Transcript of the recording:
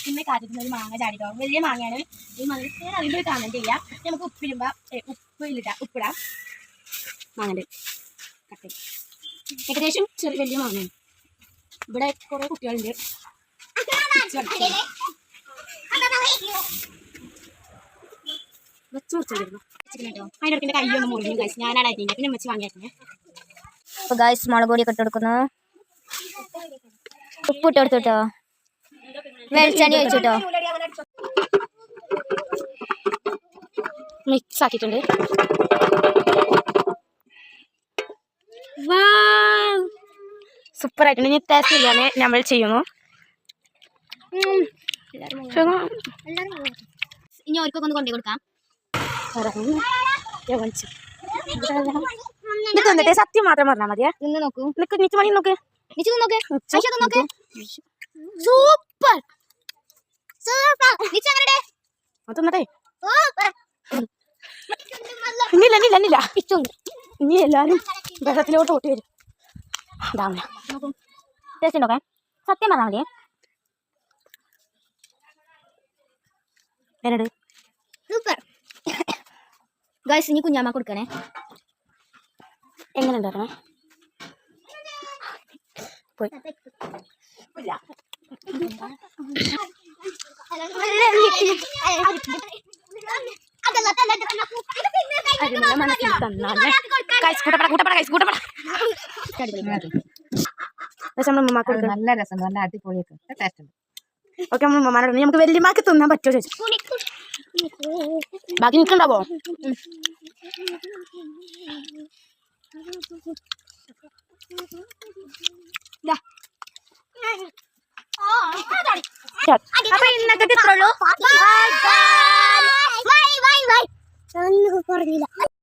ഇന്ന് കാറ്റത്തിന് ഒരു മാങ്ങ ചാടിട്ടോ. വലിയ മാങ്ങയാണ്. ഈ മാങ്ങ അതിൻ്റെ ഒരു കമന്റ് ചെയ്യാം. നമുക്ക് ഉപ്പിടാം. മാങ്ങണ്ട് കട്ട് ഏകദേശം ചെറിയ വലിയ മാങ്ങയാണ്. ഇവിടെ കുറെ കുട്ടികളുണ്ട്. അതിന്റെ കയ്യൊന്നും മുറിഞ്ഞു ഗൈസ്. ഞാനാണ് അരിഞ്ഞത്. പിന്നെ വെച്ച് വാങ്ങിയായിരുന്നു. അപ്പൊ ഗൈസ് മുളക് പൊടി ഇട്ട് കൊടുക്കുന്നു. ഉപ്പിട്ട് കൊടുത്തുട്ടോ. വെളിച്ചെണ്ണ ഒഴിച്ചിട്ടോ. മിക്സ് ആക്കിയിട്ടുണ്ട്. സൂപ്പർ ആയിട്ടുണ്ട്. ഇനി ടേസ്റ്റ് ചെയ്യാന് നമ്മൾ ചെയ്യുന്നു. ഇനി ഓർക്കൊക്കെ ഒന്ന് കൊണ്ടു കൊടുക്കാം. സത്യം മാത്രം പറഞ്ഞാൽ മതിയാ. നിന്ന് നോക്കൂ. നിക്ക് മണി നോക്ക്. സൂപ്പർ ഇന്നില്ല ഇനി എല്ലാരും വെള്ളത്തിലോട്ട് ഓട്ടി വരും. ടേസ്റ്റ് ഉണ്ടോ? സത്യം പറഞ്ഞാൽ മതിയേ. Super guys. ഇനി കുഞ്ഞാമ്മ കൊടുക്കണേ. എങ്ങനെ ഉണ്ടാക്കണേ? പോയി നല്ല രസം, നല്ല അടിപൊളിയൊക്കെ ടേസ്റ്റ് ഉണ്ട്. ഓക്കെ, നമ്മൾ ഉമ്മമാനോട് നമുക്ക് വലിയമാക്ക് തിന്നാൻ പറ്റുമോ ചോദിച്ചു. ബാക്കി നിൽക്കണ്ടാവോ? അപ്പൊ ഇന്നത്തെ ഇത്രയുള്ളൂ.